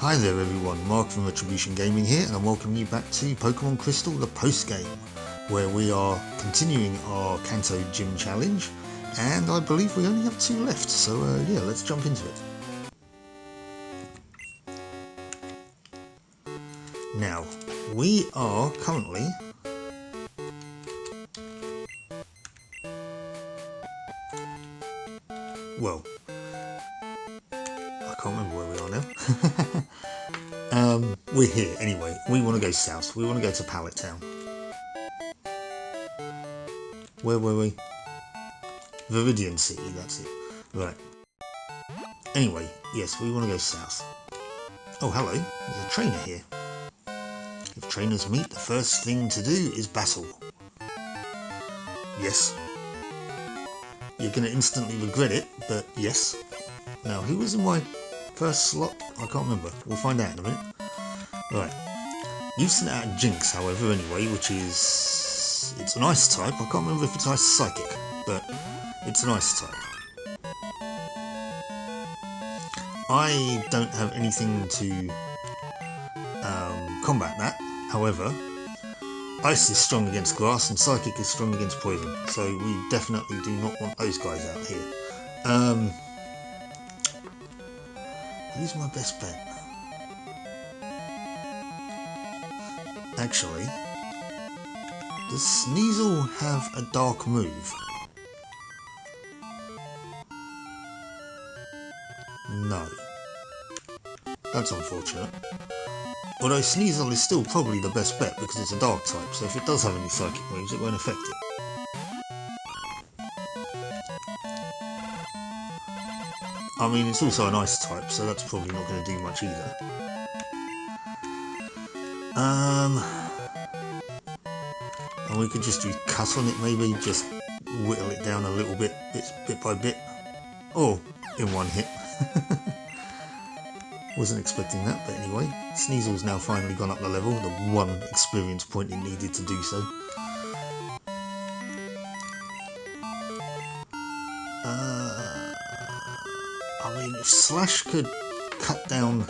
Hi there everyone, Mark from Retribution Gaming here, and I'm welcoming you back to Pokemon Crystal, the post-game, where we are continuing our Kanto Gym challenge, and I believe we only have 2 left, so yeah, let's jump into it. Now, we are currently well, I can't remember where we are now. We're here anyway. We want to go south. We want to go to Pallet Town. Where were we? Viridian City, that's it. Right. Anyway, yes, we want to go south. Oh, hello. There's a trainer here. If trainers meet, the first thing to do is battle. Yes. You're going to instantly regret it, but yes. Now, who was in my first slot? I can't remember. We'll find out in a minute. Right. You've sent out a Jinx, however, anyway, which is... it's an ice type. I can't remember if it's ice psychic, but it's an ice type. I don't have anything to combat that. However, ice is strong against grass and psychic is strong against poison, so we definitely do not want those guys out here. Who's my best bet? Actually, does Sneasel have a dark move? No. That's unfortunate. Although Sneasel is still probably the best bet because it's a dark type, so if it does have any psychic moves, it won't affect it. I mean, it's also an ice type, so that's probably not going to do much either. And we could just use cut on it maybe, just whittle it down a little bit, bit by bit. Or in one hit. Wasn't expecting that, but anyway. Sneasel's now finally gone up the level, the 1 experience point it needed to do so. I mean, if Slash could cut down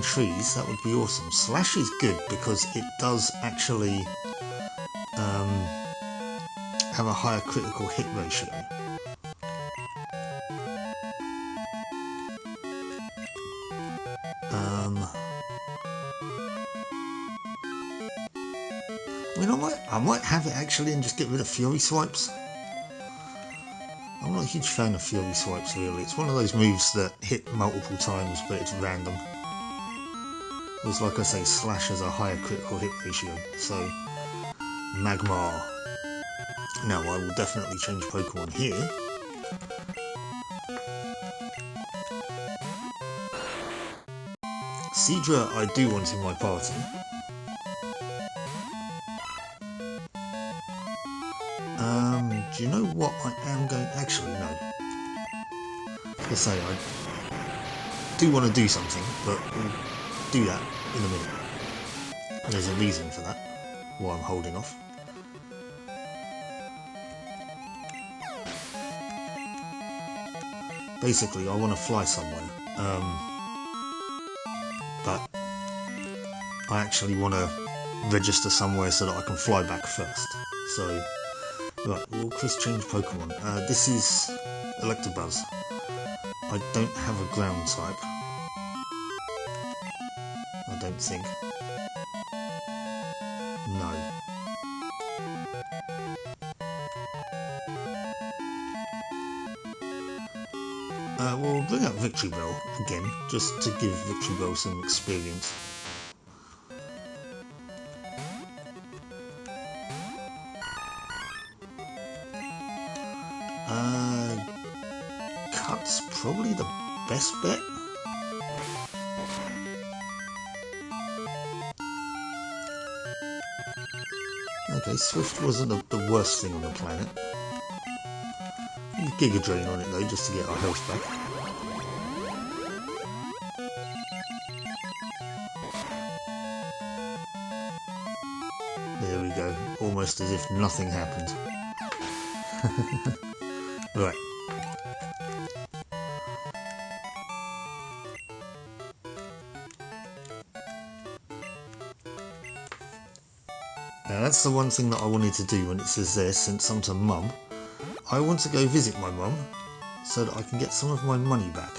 trees, that would be awesome. Slash is good because it does actually have a higher critical hit ratio. I mean, I might have it actually and just get rid of Fury Swipes. I'm not a huge fan of Fury Swipes really. It's one of those moves that hit multiple times but it's random. Whereas like I say, Slash has a higher critical hit ratio, so Magmar. Now I will definitely change Pokemon here. Seadra I do want in my party. Do you know what I am going... actually, no. Let's say I do want to do something, but we'll do that in a minute. And there's a reason for that, why I'm holding off. Basically, I want to fly somewhere. But I actually want to register somewhere so that I can fly back first. So... right, will Chris change Pokemon? This is Electabuzz. I don't have a ground type. I don't think. No. We'll bring up Victory Bell again, just to give Victory Bell some experience. Cut's probably the best bet. Okay, Swift wasn't the worst thing on the planet. Giga Drain on it though, just to get our health back. There we go, almost as if nothing happened. Right. Now that's the one thing that I wanted to do when it says there, sent some to Mum. I want to go visit my mum so that I can get some of my money back.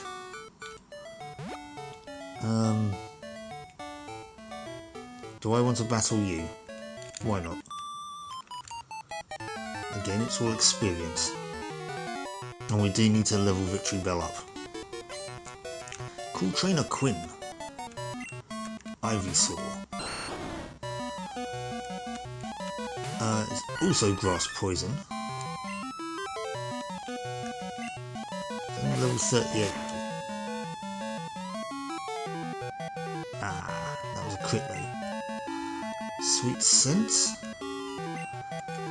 Do I want to battle you? Why not? Again, it's all experience. And we do need to level Victory Bell up. Cool Trainer Quinn. Ivysaur. It's also Grass Poison. Level 38. Ah, that was a crit though. Sweet Sense.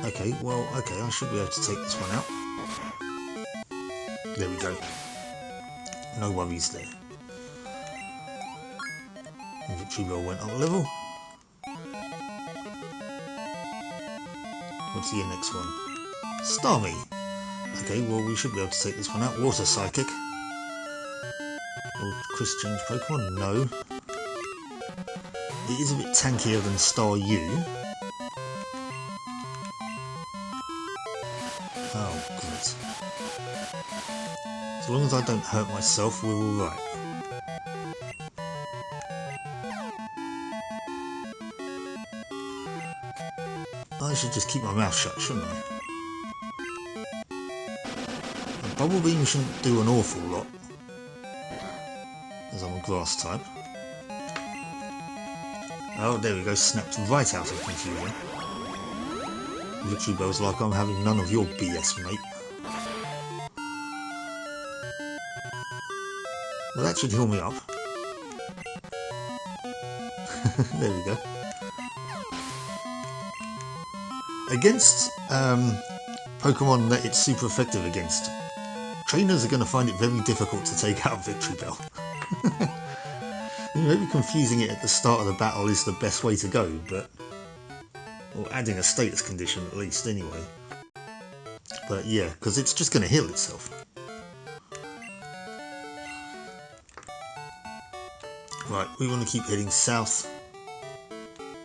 Okay, well, okay, I should be able to take this one out. There we go. No worries there. And Victory Bell went up a level. What's the next one? Starmie. Okay, well, we should be able to take this one out. Water Psychic. Will Chris change Pokemon? No. It is a bit tankier than Star U. Oh, great. As long as I don't hurt myself, we're alright. I should just keep my mouth shut, shouldn't I? A Bubble Beam shouldn't do an awful lot, as I'm a grass type. Oh, there we go, snapped right out of confusion. Victory Bell's like, I'm having none of your BS, mate. Well, that should heal me up. There we go. Against Pokemon that it's super effective against, trainers are going to find it very difficult to take out Victory Bell. Maybe confusing it at the start of the battle is the best way to go, but... or adding a status condition at least, anyway. But yeah, because it's just going to heal itself. Right, we want to keep heading south.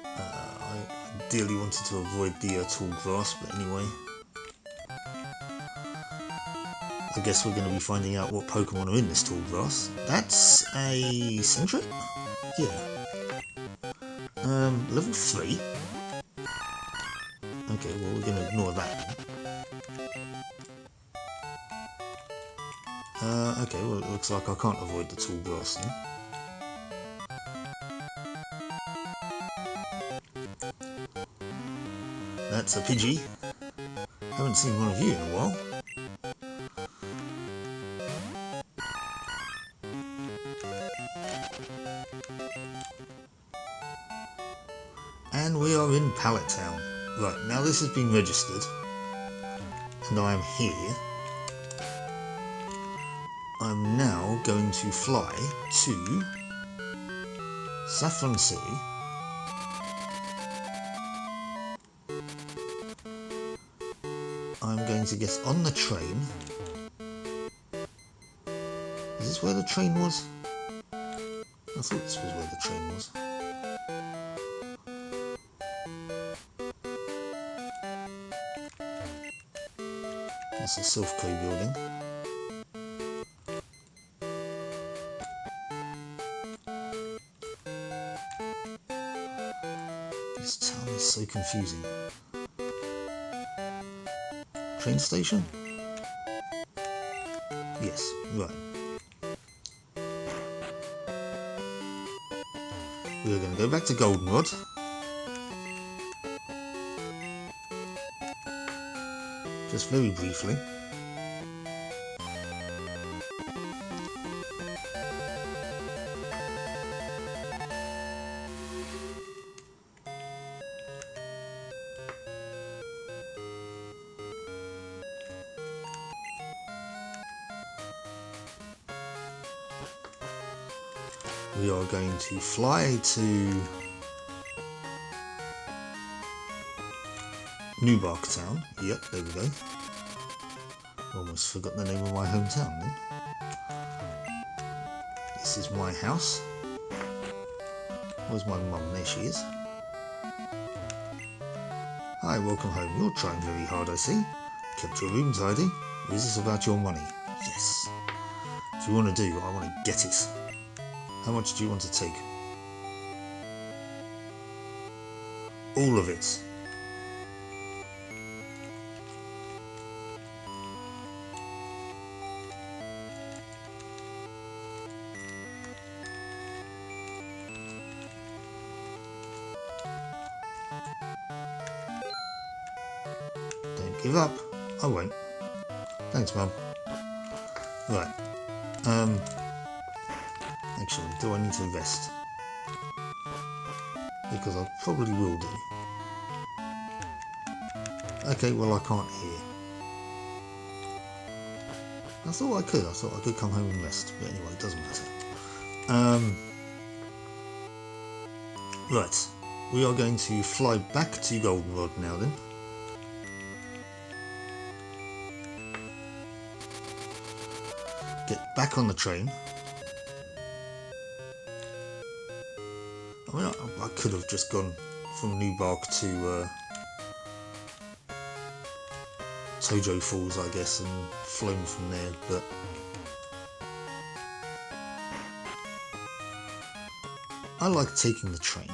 I ideally wanted to avoid the tall grass, but anyway. I guess we're going to be finding out what Pokemon are in this tall grass. That's a Sentry? Yeah. Level 3. Okay, well we're going to ignore that. Okay, well it looks like I can't avoid the tall grass then. That's a Pidgey. Haven't seen one of you in a while. And we are in Pallet Town. Right, now this has been registered. And I am here. I'm now going to fly to Saffron City. I'm going to get on the train. Is this where the train was? I thought this was where the train was. That's the Silph Co building. This town is so confusing. Train station? Yes, right. We're going to go back to Goldenrod. Just very briefly. We are going to fly to Newbark Town. Yep, there we go. Almost forgot the name of my hometown then. This is my house. Where's my mum? There she is. Hi, welcome home. You're trying very hard, I see. Kept your room tidy. Or is this about your money? Yes. If you want to do, I want to get it. How much do you want to take? All of it. Don't give up. I won't. Thanks, Mum. Right. Actually, do I need to rest? Because I probably will do. Okay, well I can't hear. I thought I could come home and rest, but anyway, it doesn't matter. Right, we are going to fly back to Goldenrod now then. Get back on the train. I mean, I could have just gone from Newbark to Tojo Falls, I guess, and flown from there, but I like taking the train.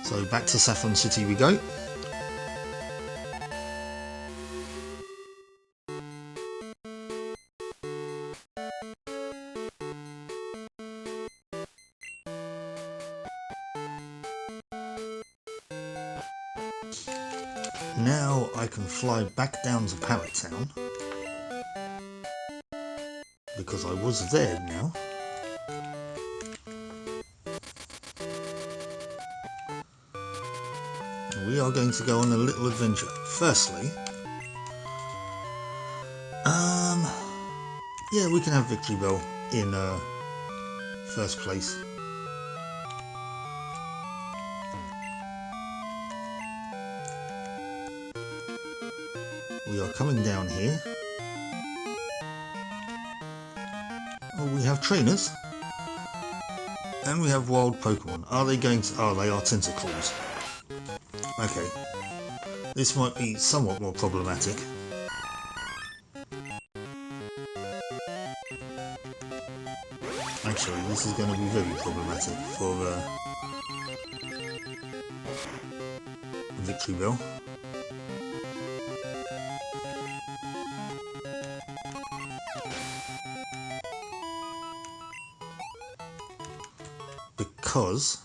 So back to Saffron City we go. Now I can fly back down to Parrot Town because I was there now. We are going to go on a little adventure. Firstly, yeah, we can have Victory Bell in first place. We are coming down here. Oh, we have trainers. And we have wild Pokemon. Are they going to... Oh, they are Tentacles. Okay. This might be somewhat more problematic. Actually, this is going to be very problematic for Victory Bell. Because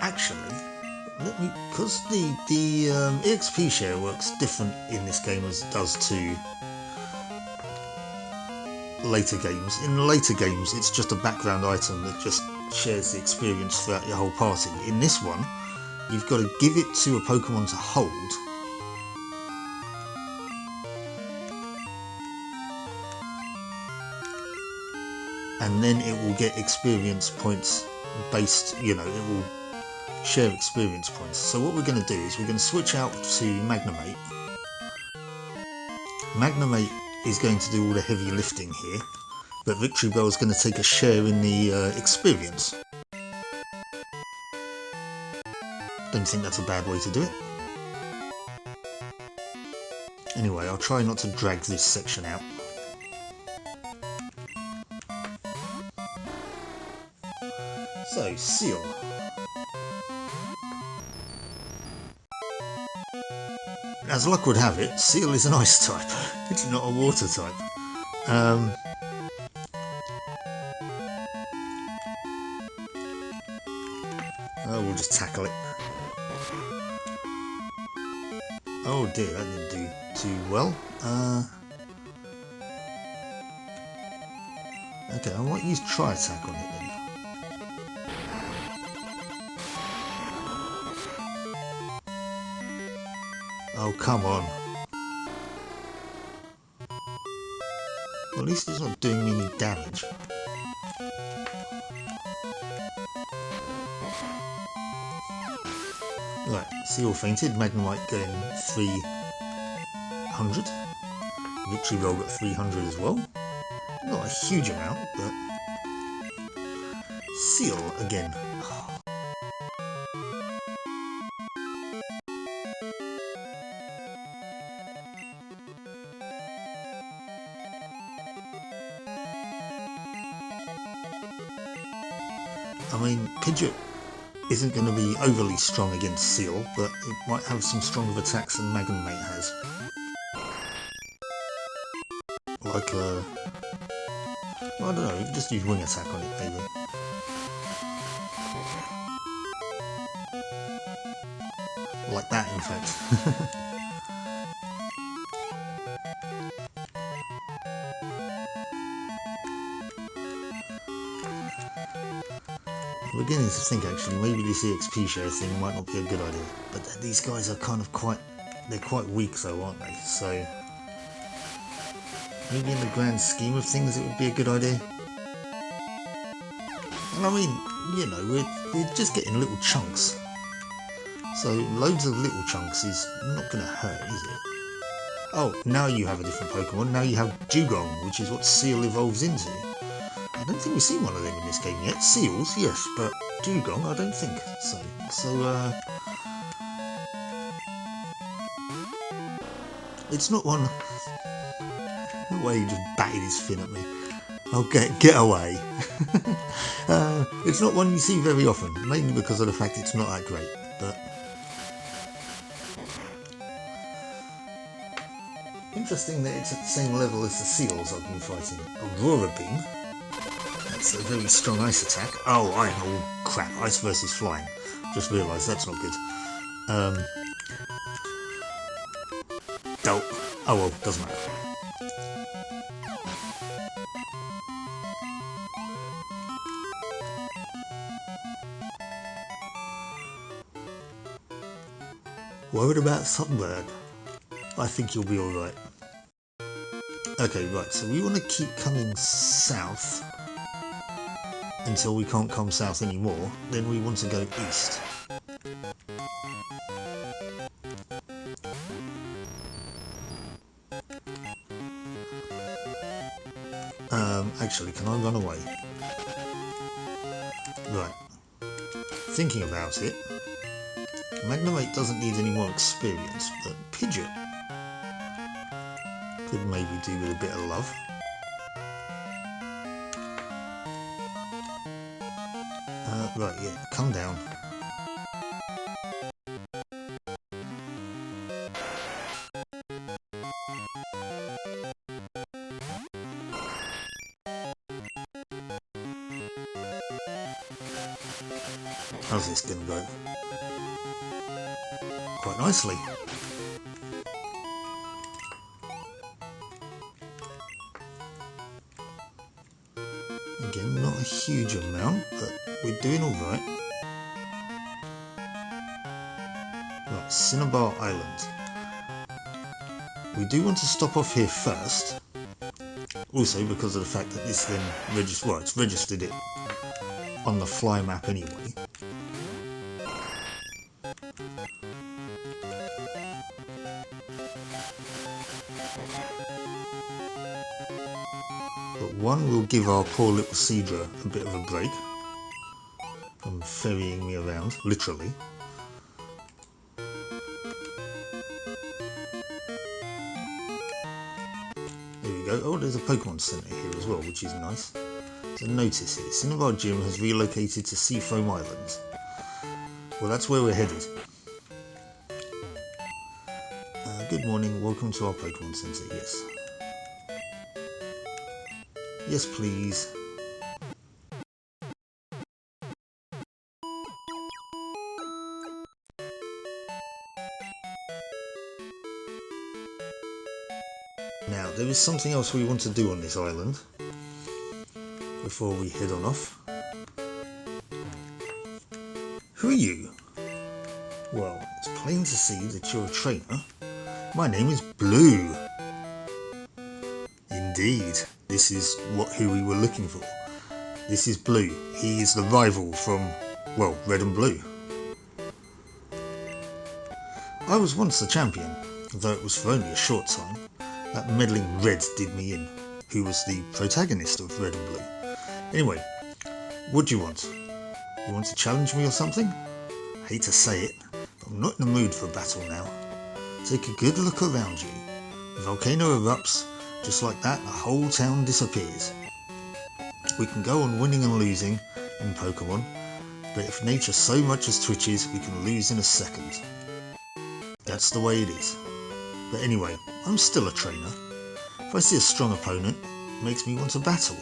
actually, because the EXP share works different in this game as it does to later games. In later games, it's just a background item that just shares the experience throughout your whole party. In this one, you've got to give it to a Pokemon to hold. And then it will get experience points based, you know, it will share experience points. So what we're going to do is we're going to switch out to Magnemite. Magnemite is going to do all the heavy lifting here, but Victory Bell is going to take a share in the experience. Don't think that's a bad way to do it. Anyway, I'll try not to drag this section out. So, Seal. As luck would have it, Seal is an ice type. It's not a water type. Oh, we'll just tackle it. Oh dear, that didn't do too well. Okay, I might use Tri-Attack on it then. Oh, come on. Well, at least it's not doing me any damage. Right, Seal fainted, Magnemite going 300. Victory Roll got 300 as well. Not a huge amount, but Seal again. I mean, Pidgeot isn't going to be overly strong against Seal, but it might have some stronger attacks than Magnemite has. Like, well, I don't know, you can just use Wing Attack on it, maybe. Like that, in fact. I'm beginning to think, actually, maybe this EXP share thing might not be a good idea. But these guys are kind of they're quite weak though, aren't they? So, maybe in the grand scheme of things it would be a good idea. And I mean, you know, we're just getting little chunks. So loads of little chunks is not going to hurt, is it? Oh, now you have a different Pokemon. Now you have Dugong, which is what Seal evolves into. I don't think we've seen one of them in this game yet. Seals, yes, but Dugong, I don't think so. So, it's not one... The way he just batted his fin at me. Okay, get away. It's not one you see very often, mainly because of the fact it's not that great, but... Interesting that it's at the same level as the Seals I've been fighting. Aurora Beam. That's a very strong ice attack. Oh, crap, ice versus flying. Just realised that's not good. Oh well, doesn't matter. Worried about Sunburn? I think you'll be alright. Okay, right, so we want to keep coming south until we can't come south anymore. Then we want to go east. Actually, can I run away? Right. Thinking about it, Magnemite doesn't need any more experience, but Pidgeot could maybe do with a bit of love. Right, yeah, come down. How's this going to go? Quite nicely. Again, not a huge amount, but we're doing alright. Right, Cinnabar Island. We do want to stop off here first. Also because of the fact that this then it's registered it on the fly map anyway. But one will give our poor little Seadra a bit of a break from ferrying me around, literally. There we go. Oh, there's a Pokemon Center here as well, which is nice. So notice here, Cinnabar Gym has relocated to Seafoam Island. Well, that's where we're headed. Good morning, welcome to our Pokemon Center, yes. Yes, please. Now, there is something else we want to do on this island before we head on off. Who are you? Well, it's plain to see that you're a trainer. My name is Blue. Indeed, this is who we were looking for. This is Blue. He is the rival from, well, Red and Blue. I was once the champion, though it was for only a short time. That meddling Red did me in, who was the protagonist of Red and Blue. Anyway, what do you want? You want to challenge me or something? I hate to say it, but I'm not in the mood for a battle now. Take a good look around you. The volcano erupts, just like that the whole town disappears. We can go on winning and losing in Pokemon, but if nature so much as twitches, we can lose in a second. That's the way it is. But anyway, I'm still a trainer. If I see a strong opponent, it makes me want to battle.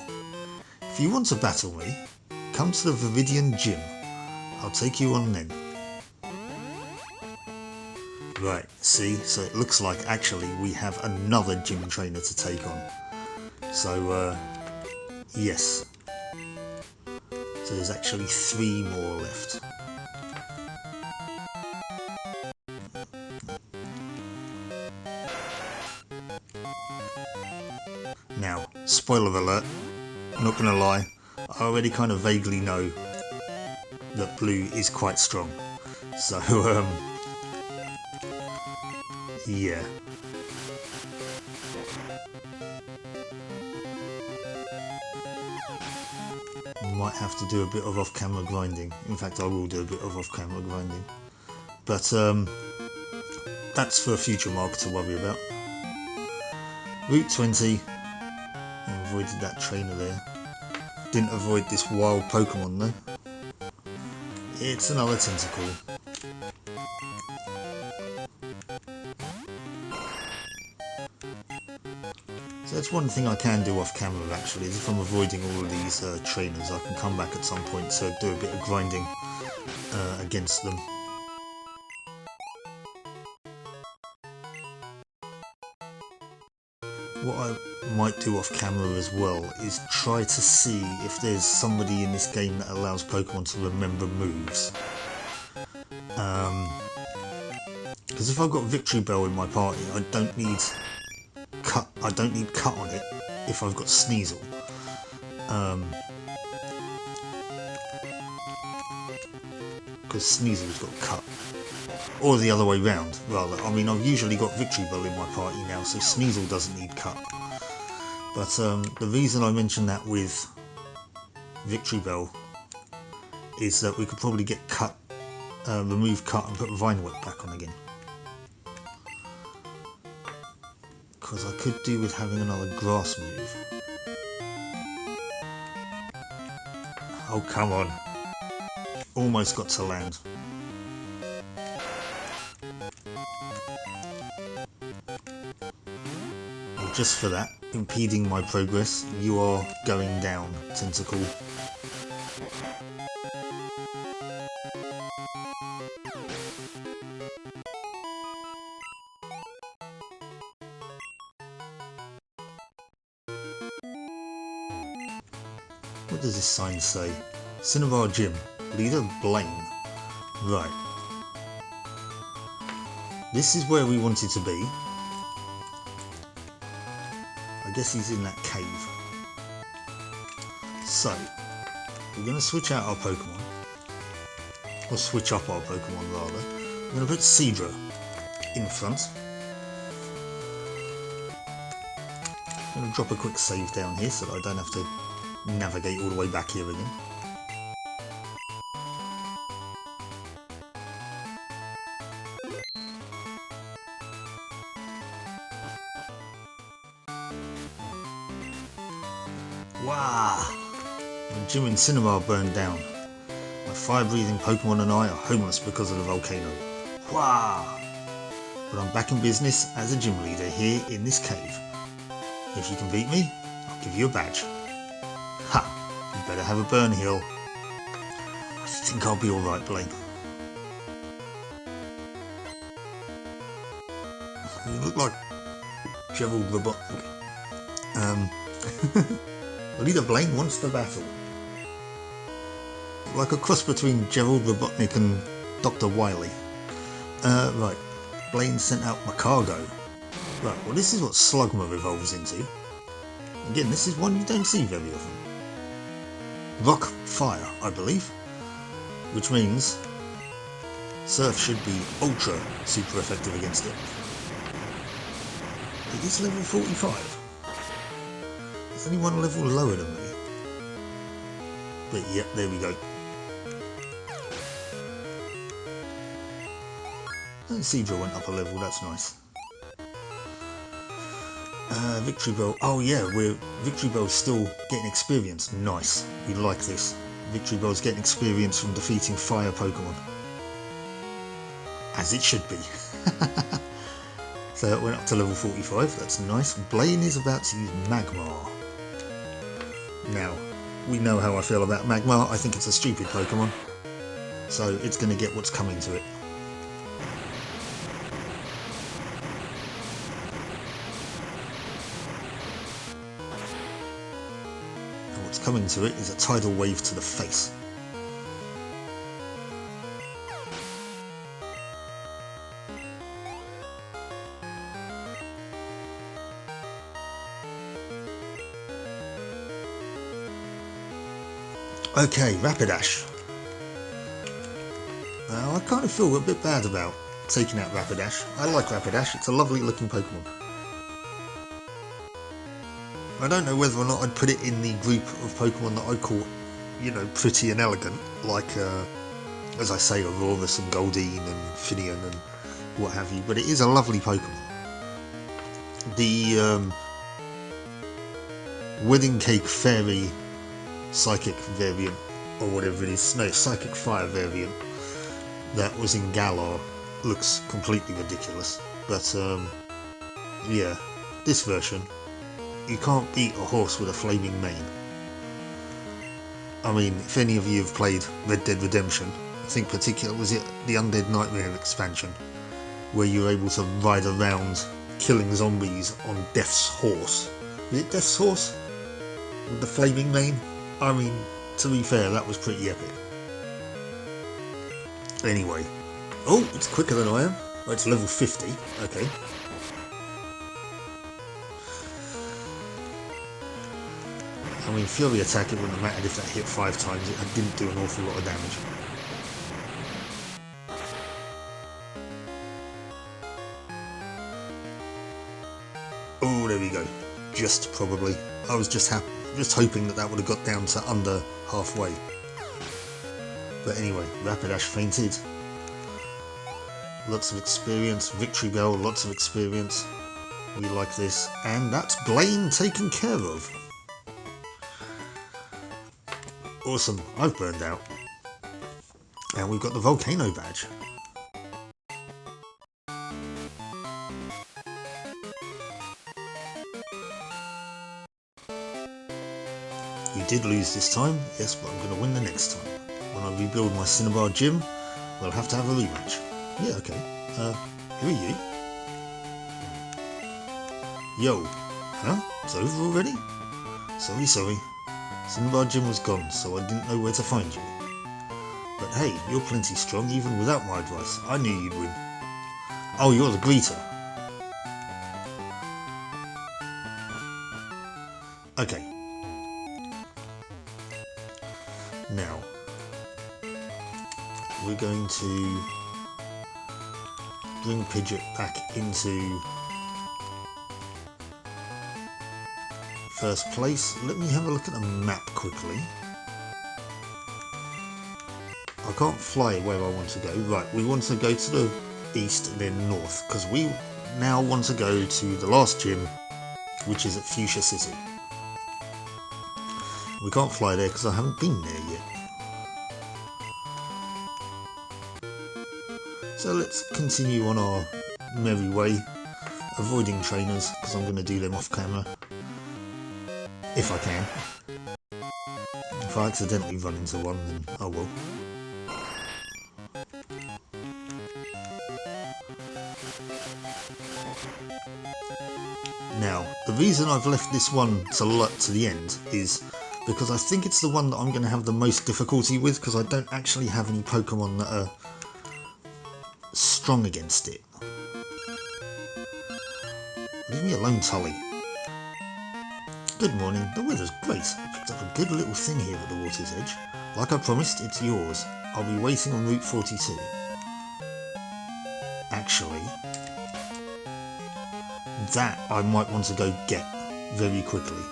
If you want to battle me, come to the Viridian Gym. I'll take you on then. Right, see, so it looks like actually we have another gym trainer to take on. So, yes. So there's actually 3 more left. Now, spoiler alert, not gonna lie, I already kind of vaguely know that Blue is quite strong. So, yeah. Might have to do a bit of off-camera grinding. In fact, I will do a bit of off-camera grinding. But, that's for a future mark to worry about. Route 20. I avoided that trainer there. Didn't avoid this wild Pokemon though. It's another Tentacle. So that's one thing I can do off camera actually, is if I'm avoiding all of these trainers, I can come back at some point to do a bit of grinding against them. What I might do off camera as well is try to see if there's somebody in this game that allows Pokemon to remember moves. Because if I've got Victory Bell in my party, I don't need cut on it if I've got Sneasel. Because Sneasel's got cut. Or the other way round, rather. I mean, I've usually got Victory Bell in my party now, so Sneasel doesn't need cut. But the reason I mentioned that with Victory Bell is that we could probably get cut, remove cut and put Vine Whip back on again. Because I could do with having another grass move. Oh, come on. Almost got to land. Well, just for that, impeding my progress, you are going down, Tentacle. What does this sign say? Cinnabar Gym. Leader Blaine. Right. This is where we wanted to be. I guess he's in that cave. So, we're going to switch out our Pokemon. Or switch up our Pokemon rather. We're going to put Seadra in front. I'm going to drop a quick save down here so that I don't have to navigate all the way back here again. Wow! The gym in Cinnabar burned down. My fire-breathing Pokemon and I are homeless because of the volcano. Wow! But I'm back in business as a gym leader here in this cave. If you can beat me, I'll give you a badge. Ha! You better have a burn heal. I think I'll be alright, Blaine. You look like Gerald Robotnik. Leader Blaine wants to battle. Like a cross between Gerald Robotnik and Dr. Wily. Right. Blaine sent out Macargo. Right, well this is what Slugma evolves into. Again, this is one you don't see very often. Rock Fire, I believe. Which means Surf should be ultra super effective against it. It is level 45. There's only one level lower than me. But yeah, there we go. And Seadra went up a level, that's nice. Victory Bell. Oh yeah, Victory Bell's still getting experience. Nice. We like this. Victory Bell's getting experience from defeating fire Pokemon. As it should be. So it went up to level 45, that's nice. Blaine is about to use Magmar. Now, we know how I feel about Magmar. I think it's a stupid Pokemon. So it's going to get what's coming to it. And what's coming to it is a tidal wave to the face. Okay, Rapidash. Now, I kind of feel a bit bad about taking out Rapidash. I like Rapidash, it's a lovely looking Pokemon. I don't know whether or not I'd put it in the group of Pokemon that I call, you know, pretty and elegant, like, as I say, Aurorus and Goldeen and Finneon and what have you, but it is a lovely Pokemon. The Wedding Cake Fairy Psychic variant, or whatever it is, no, Psychic Fire variant that was in Galar looks completely ridiculous, but yeah, this version, you can't beat a horse with a flaming mane. I mean, if any of you have played Red Dead Redemption, I think particularly, was it the Undead Nightmare expansion, where you're able to ride around killing zombies on Death's horse. Was it Death's horse? With the flaming mane? I mean, to be fair, that was pretty epic. Anyway. Oh, it's quicker than I am. Oh, it's level 50. Okay. I mean, Fury Attack, it wouldn't have mattered if that hit 5 times. It didn't do an awful lot of damage. Oh, there we go. Just probably. I was just hoping that would have got down to under halfway. But anyway, Rapidash fainted. Lots of experience. Victory Bell, lots of experience. We like this. And that's Blaine taken care of. Awesome. I've burned out. And we've got the Volcano badge. We did lose this time, yes, but I'm going to win the next time. When I rebuild my Cinnabar gym, we'll have to have a rematch. Yeah, okay. Who are you? Yo. Huh? It's over already? Sorry. Cinnabar gym was gone, so I didn't know where to find you. But hey, you're plenty strong even without my advice. I knew you'd win. Oh, you're the greeter. Okay. Now, we're going to bring Pidgeot back into first place. Let me have a look at the map quickly. I can't fly where I want to go. Right, we want to go to the east and then north, because we now want to go to the last gym, which is at Fuchsia City. We can't fly there because I haven't been there yet. So let's continue on our merry way, avoiding trainers because I'm going to do them off camera. If I can. If I accidentally run into one, then oh well. Now, the reason I've left this one to the end is because I think it's the one that I'm going to have the most difficulty with, because I don't actually have any Pokemon that are strong against it. Leave me alone, Tully. Good morning. The weather's great. I picked up a good little thing here at the water's edge. Like I promised, it's yours. I'll be waiting on Route 42. actually, that I might want to go get very quickly.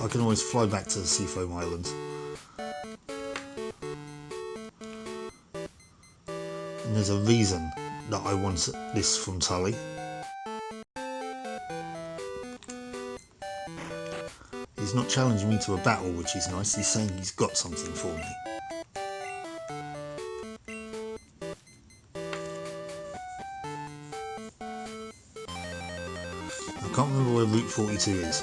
I can always fly back to the Seafoam Islands. And there's a reason that I want this from Tully. He's not challenging me to a battle, which is nice. He's saying he's got something for me. I can't remember where Route 42 is,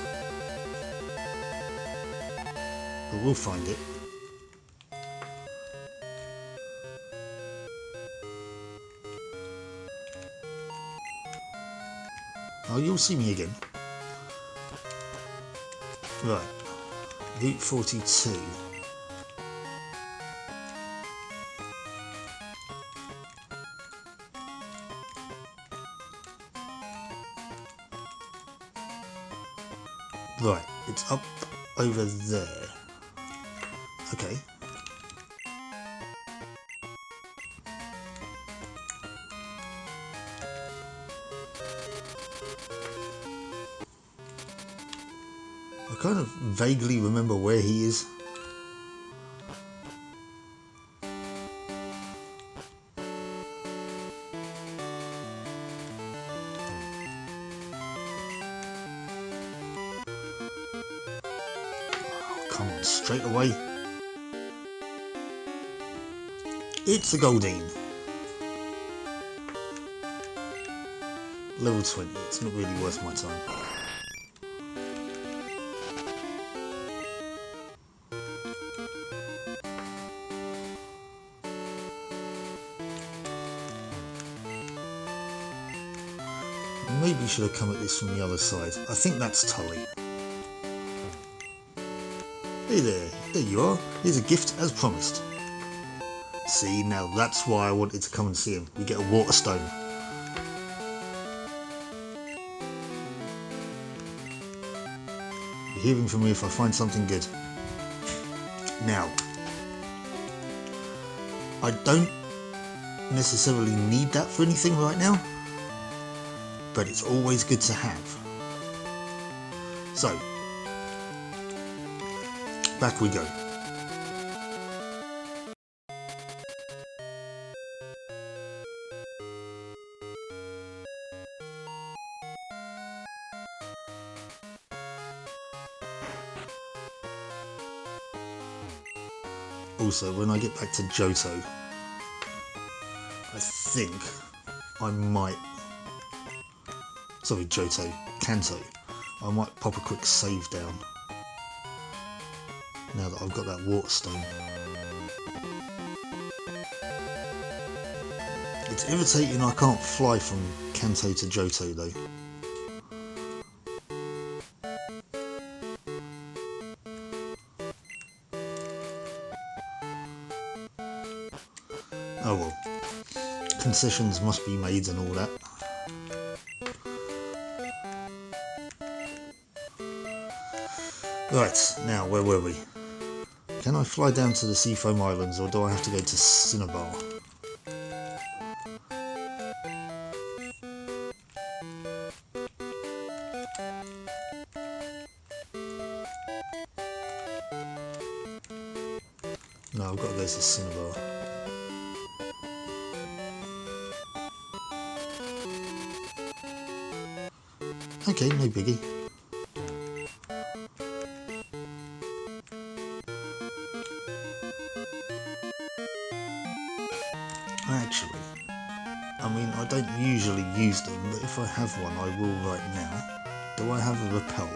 but we'll find it. Oh, you'll see me again. Right, Route 42. Right, it's up over there. Okay. I kind of vaguely remember where he is. Oh, come on, straight away. It's a Goldeen. Level 20, it's not really worth my time. Maybe should have come at this from the other side. I think that's Tully. Hey there you are. Here's a gift as promised. See, now that's why I wanted to come and see him. We get a water stone. You're hearing from me if I find something good. Now, I don't necessarily need that for anything right now, but it's always good to have. So, back we go. Also, when I get back to Johto, I think I might... Sorry, Johto, Kanto. I might pop a quick save down now that I've got that water stone. It's irritating I can't fly from Kanto to Johto though. Oh well, concessions must be made and all that. Right, now where were we? Can I fly down to the Seafoam Islands or do I have to go to Cinnabar? No, I've got to go to Cinnabar. Okay, no biggie. Actually, I mean, I don't usually use them, but if I have one, I will right now. Do I have a repel?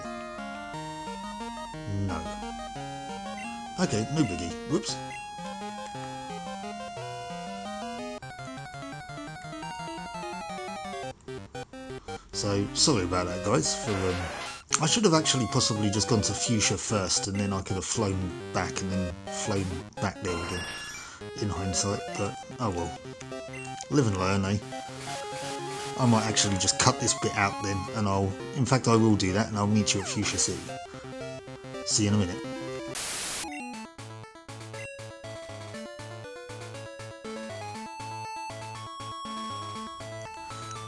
No. Okay, no biggie. Whoops. So, sorry about that, guys. I should have actually possibly just gone to Fuchsia first, and then I could have flown back and then flown back there again, in hindsight, but oh well. Live and learn, eh? I might actually just cut this bit out then, and in fact I will do that, and I'll meet you at Fuchsia City. See you in a minute.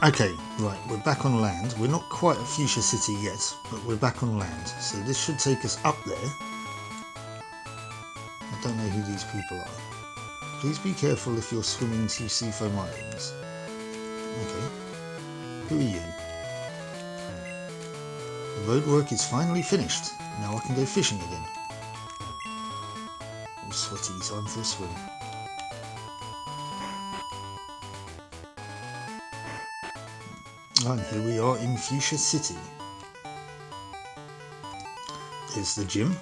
Okay, right, we're back on land. We're not quite at Fuchsia City yet, but we're back on land. So this should take us up there. I don't know who these people are. Please be careful if you're swimming to seafoam islands. Okay. Who are you? The road work is finally finished. Now I can go fishing again. I'm sweaty, time for a swim. And here we are in Fuchsia City. There's the gym.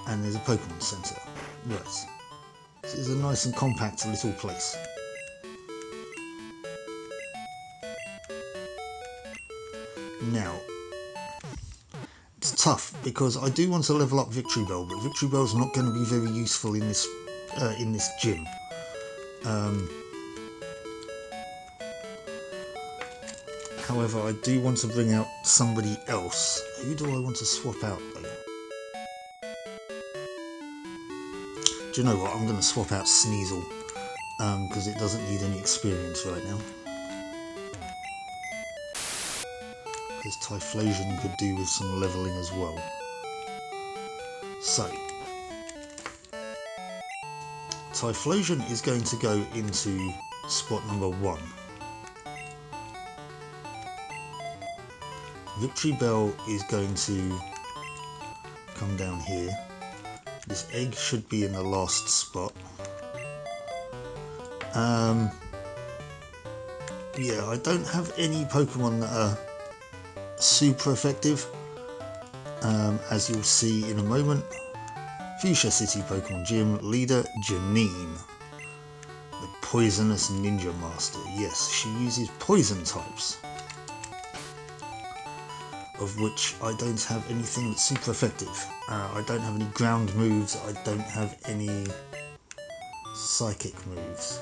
And there's a Pokemon Center. Right. This is a nice and compact little place. Now, it's tough because I do want to level up Victreebel, but Victreebel's not going to be very useful in this gym. However, I do want to bring out somebody else. Who do I want to swap out though? Do you know what? I'm going to swap out Sneasel because it doesn't need any experience right now. Because Typhlosion could do with some levelling as well. So, Typhlosion is going to go into spot number 1. Victreebel is going to come down here. This egg should be in the last spot. Yeah, I don't have any Pokemon that are super effective, as you'll see in a moment. Fuchsia City Pokemon Gym leader Janine, the poisonous ninja master. Yes, she uses poison types, of which I don't have anything that's super effective. I don't have any ground moves, I don't have any psychic moves.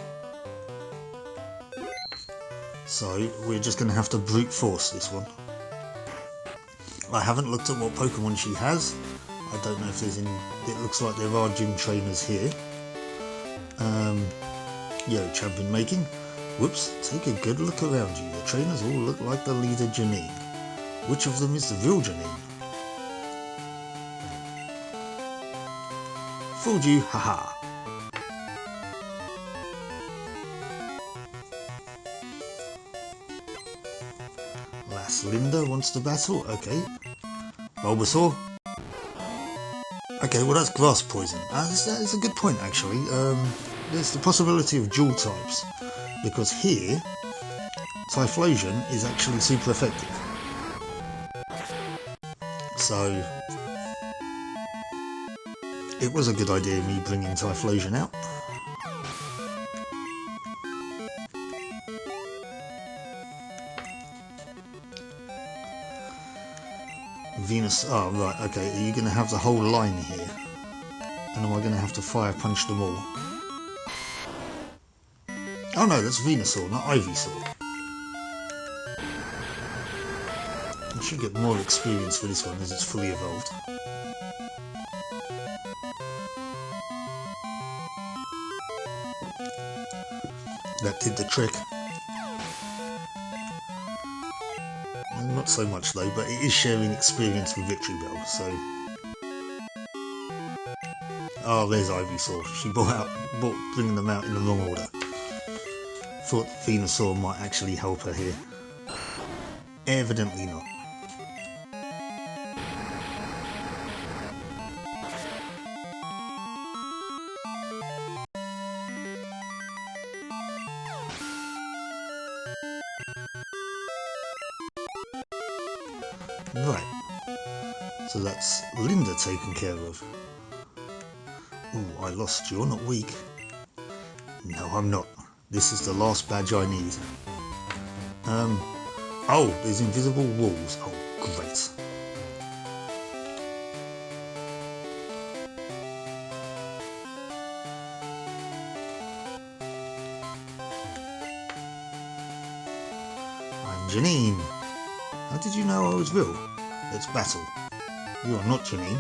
So we're just going to have to brute force this one. I haven't looked at what Pokemon she has. I don't know if there's any. It looks like there are gym trainers here. Yo, champion making. Whoops, take a good look around you. The trainers all look like the leader Janine. Which of them is the real Janine? Fooled you, haha. Lass Linda wants to battle, okay. Bulbasaur. Okay, well that's grass poison. That's a good point actually. There's the possibility of dual types, because here, Typhlosion is actually super effective. So, it was a good idea me bringing Typhlosion out. Venus, oh right, okay, are you going to have the whole line here? And am I going to have to fire punch them all? Oh no, that's Venusaur, not Ivysaur. I should get more experience for this one as it's fully evolved. That did the trick. Not so much though, but it is sharing experience with Victreebel, so... Oh, there's Ivysaur. She bringing them out in the wrong order. Thought Venusaur might actually help her here. Evidently not. Right, so that's Linda taken care of. Ooh, I lost. You're not weak. No, I'm not. This is the last badge I need. Oh, there's invisible walls. Oh, great. Janine! How did you know I was real? Let's battle. You are not Janine.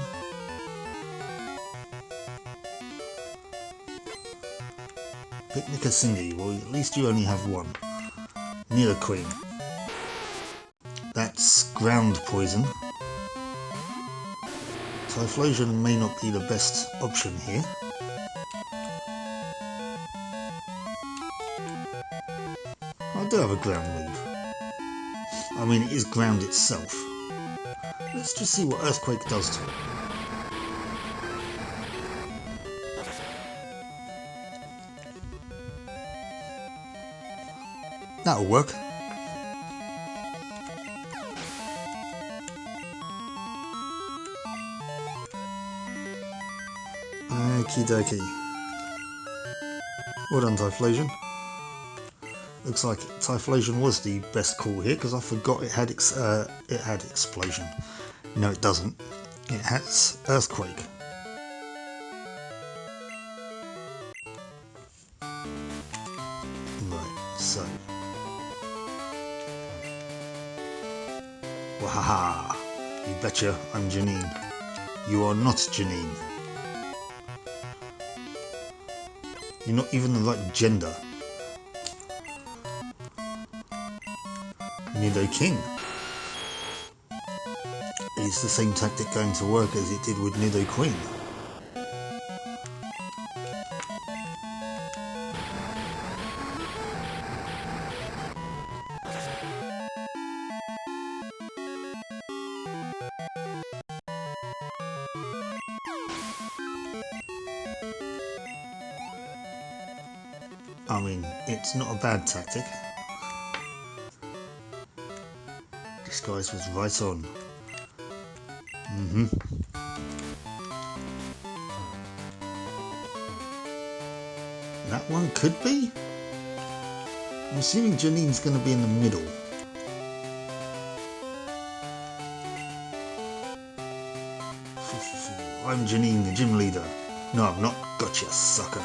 Picnic a Cindy. Well, at least you only have one. Nidoqueen. That's ground poison. Typhlosion may not be the best option here. I do have a ground move. I mean, it is ground itself. Let's just see what Earthquake does to it. That'll work. Okie dokie. Well done, Typhlosion. Looks like Typhlosion was the best call here because I forgot it had Explosion. No, it doesn't. It has Earthquake. Right, so. Wahaha! You betcha I'm Janine. You are not Janine. You're not even the right gender. Nidoking. Is the same tactic going to work as it did with Nidoqueen? I mean, it's not a bad tactic. Disguise was right on. That one could be? I'm assuming Janine's going to be in the middle. I'm Janine, the gym leader. No, I'm not. Gotcha, sucker.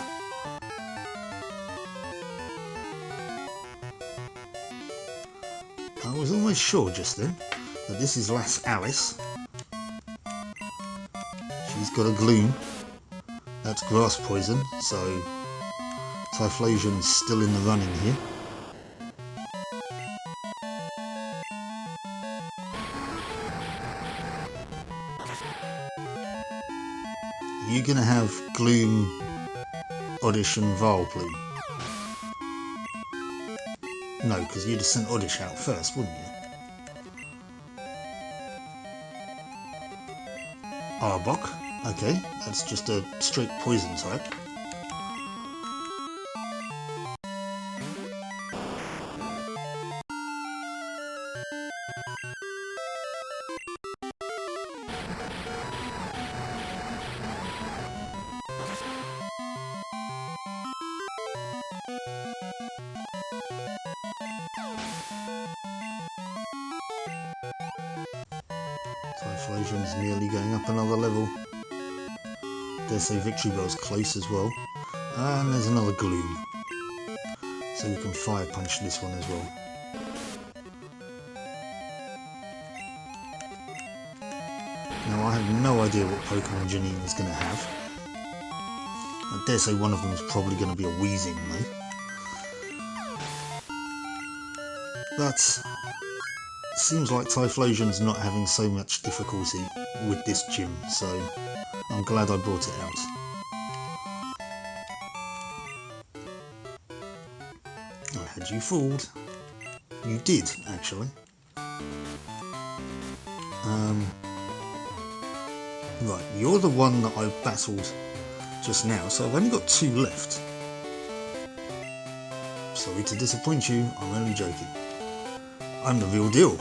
I was almost sure just then that this is Lass Alice. She's got a Gloom. That's grass poison, so Typhlosion's still in the running here. Are you going to have Gloom, Oddish and Vileplume? No, because you'd have sent Oddish out first, wouldn't you? Arbok, okay, that's just a straight poison type. Typhlosion's nearly going up another level. Dare say Victory Bell's close as well. And there's another Gloom. So we can Fire Punch this one as well. Now I have no idea what Pokemon Janine is going to have. I dare say one of them is probably going to be a Weezing though. But seems like Typhlosion's not having so much difficulty with this gym, so I'm glad I brought it out. I had you fooled. You did, actually. Right, you're the one that I battled just now, so I've only got 2 left. Sorry to disappoint you, I'm only joking. I'm the real deal.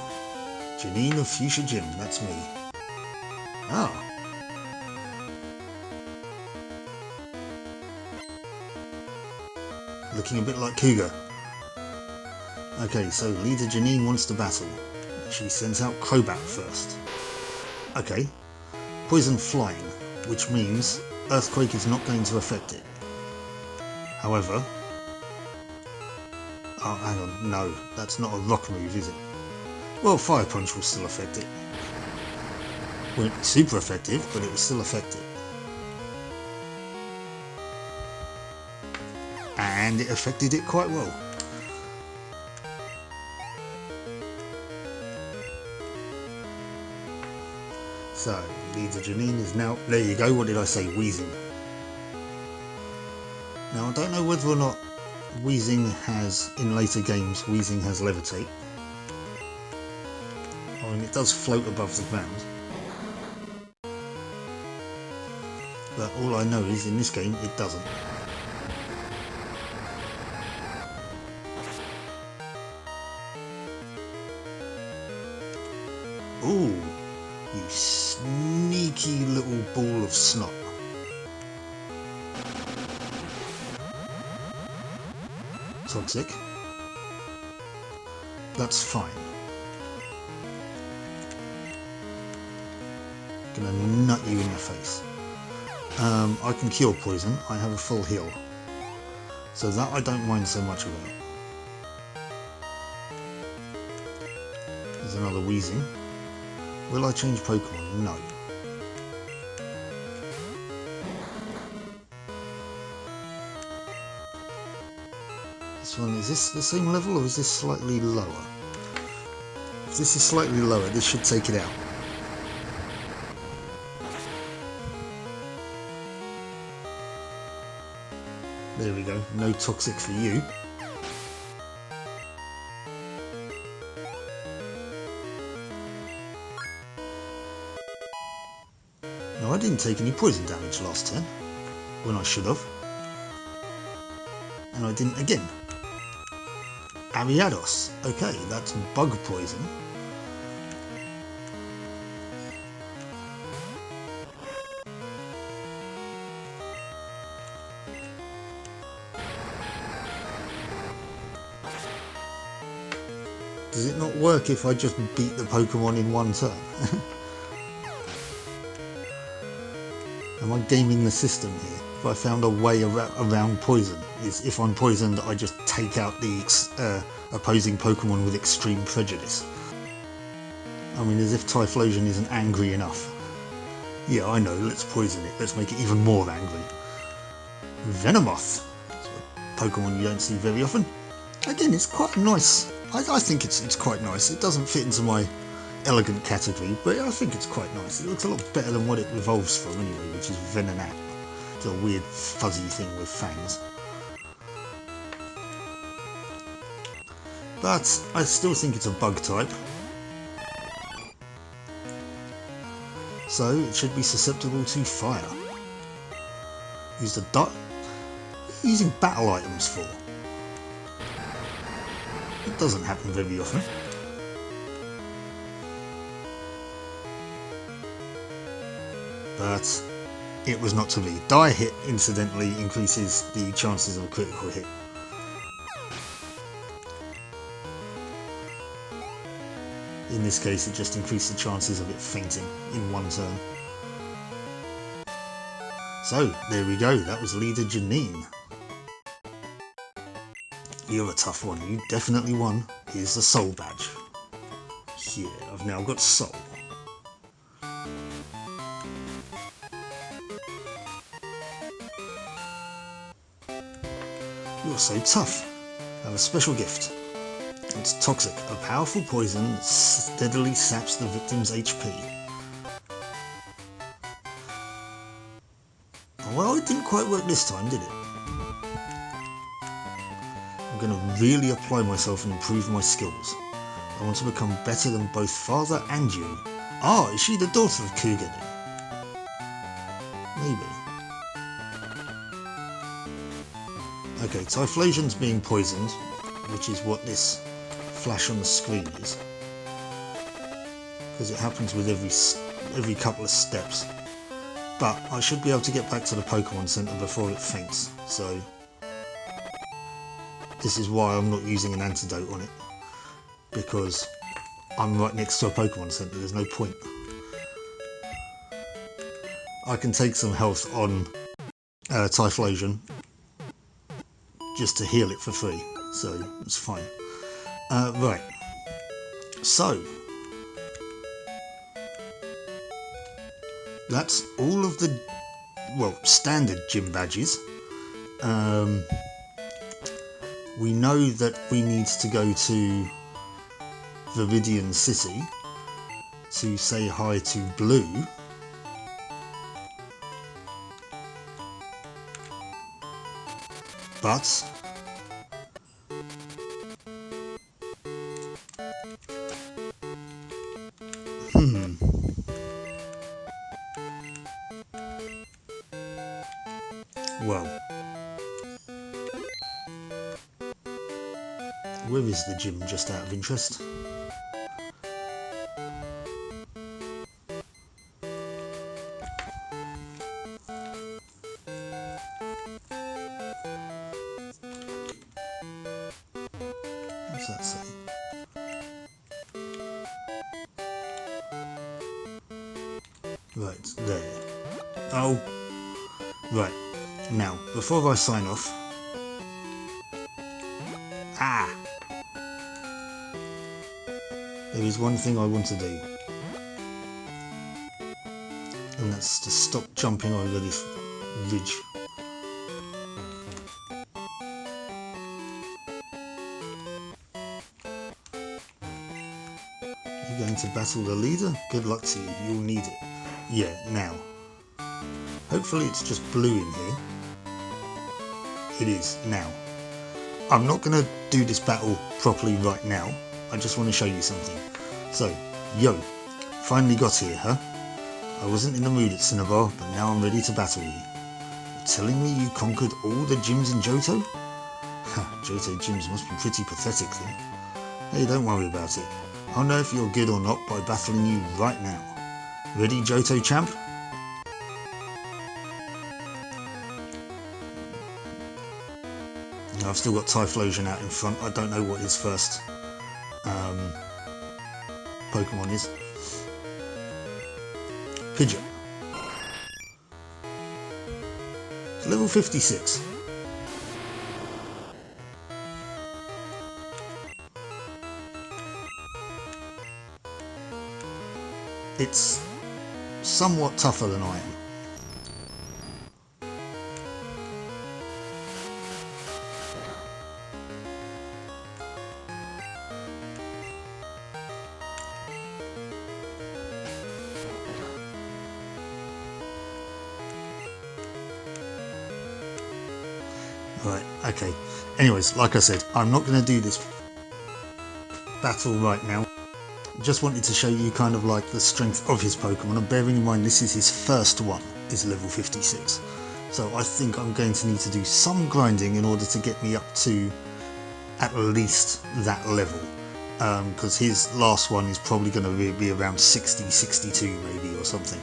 Janine of Fuchsia Gym, that's me. Ah. Looking a bit like Cougar. Okay, so leader Janine wants to battle. She sends out Crobat first. Okay. Poison Flying, which means Earthquake is not going to affect it. However... Oh, hang on, no, that's not a rock move, is it? Well, Fire Punch will still affect it. Won't be super effective, but it will still affect it. And it affected it quite well. So, Leader Janine is now... There you go, what did I say? Wheezing. Now, I don't know whether or not Wheezing has, in later games, Wheezing has Levitate. I mean, it does float above the ground. But all I know is, in this game, it doesn't. Ooh, you sneaky little ball of snot. Toxic. That's fine. Gonna nut you in the face. I can cure poison. I have a full heal. So that I don't mind so much about. There's another Wheezing. Will I change Pokemon? No. This one, is this the same level or is this slightly lower? If this is slightly lower, this should take it out. There we go, no toxic for you. Now I didn't take any poison damage last turn, when I should have. And I didn't again. Ariados, okay, that's bug poison. Does it not work if I just beat the Pokemon in one turn? Am I gaming the system here? If I found a way around poison, is if I'm poisoned I just take out the opposing Pokemon with extreme prejudice. I mean, as if Typhlosion isn't angry enough. Yeah, I know, let's poison it, let's make it even more angry. Venomoth, it's a Pokemon you don't see very often. Again, it's quite nice. I think it's quite nice. It doesn't fit into my elegant category, but I think it's quite nice. It looks a lot better than what it evolves from anyway, which is Venonat. It's a weird fuzzy thing with fangs. But I still think it's a bug type. So it should be susceptible to fire. Use the dot. Using battle items for. It doesn't happen very often. But it was not to be. Die hit incidentally increases the chances of a critical hit. In this case it just increased the chances of it fainting in one turn. So there we go, that was Leader Janine. You're a tough one, you definitely won. Here's the soul badge. Here, I've now got soul. You're so tough. I have a special gift. It's toxic, a powerful poison that steadily saps the victim's HP. Well, it didn't quite work this time, did it? I'm going to really apply myself and improve my skills. I want to become better than both father and you. Ah, is she the daughter of Cougar then? Maybe. Okay, Typhlosion's being poisoned, which is what this flash on the screen is. Because it happens with every couple of steps. But I should be able to get back to the Pokemon Center before it faints, so this is why I'm not using an antidote on it, because I'm right next to a Pokemon Center, there's no point. I can take some health on Typhlosion just to heal it for free, so it's fine. Right, So that's all of the, well, standard gym badges. We know that we need to go to Viridian City to say hi to Blue. But well, where is the gym, just out of interest? What's that say? Right, there. Oh, right. Now, before I sign off... there is one thing I want to do. And that's to stop jumping over this ridge. You're going to battle the leader? Good luck to you, you'll need it. Yeah, now. Hopefully it's just Blue in here. It is, now. I'm not going to do this battle properly right now. I just want to show you something. So, yo, finally got here, huh? I wasn't in the mood at Cinnabar, but now I'm ready to battle you. You're telling me you conquered all the gyms in Johto? Johto gyms must be pretty pathetic then. Hey, don't worry about it. I'll know if you're good or not by battling you right now. Ready, Johto champ? I've still got Typhlosion out in front. I don't know what his first Pokemon is. Pidgeot. It's level 56. It's somewhat tougher than I am. Right, okay. Anyways, like I said, I'm not going to do this battle right now. Just wanted to show you kind of like the strength of his Pokemon, and bearing in mind this is his first one, is level 56. So I think I'm going to need to do some grinding in order to get me up to at least that level. Because his last one is probably going to be around 60, 62 maybe or something.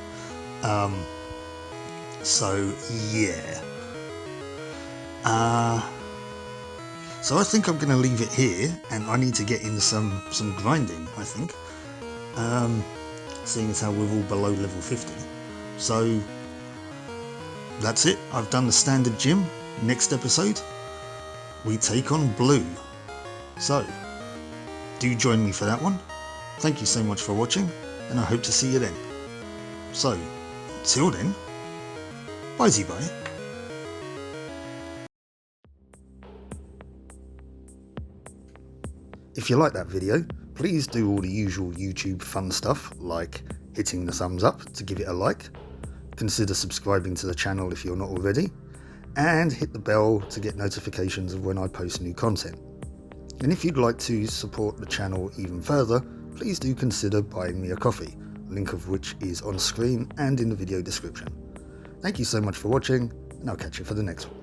So yeah. So I think I'm going to leave it here, and I need to get in some grinding, I think. Seeing as how we're all below level 50. So that's it. I've done the standard gym. Next episode, we take on Blue. So do join me for that one. Thank you so much for watching, and I hope to see you then. So till then, bye-bye. If you like that video, please do all the usual YouTube fun stuff like hitting the thumbs up to give it a like, consider subscribing to the channel if you're not already, and hit the bell to get notifications of when I post new content. And if you'd like to support the channel even further, please do consider buying me a coffee, link of which is on screen and in the video description. Thank you so much for watching, and I'll catch you for the next one.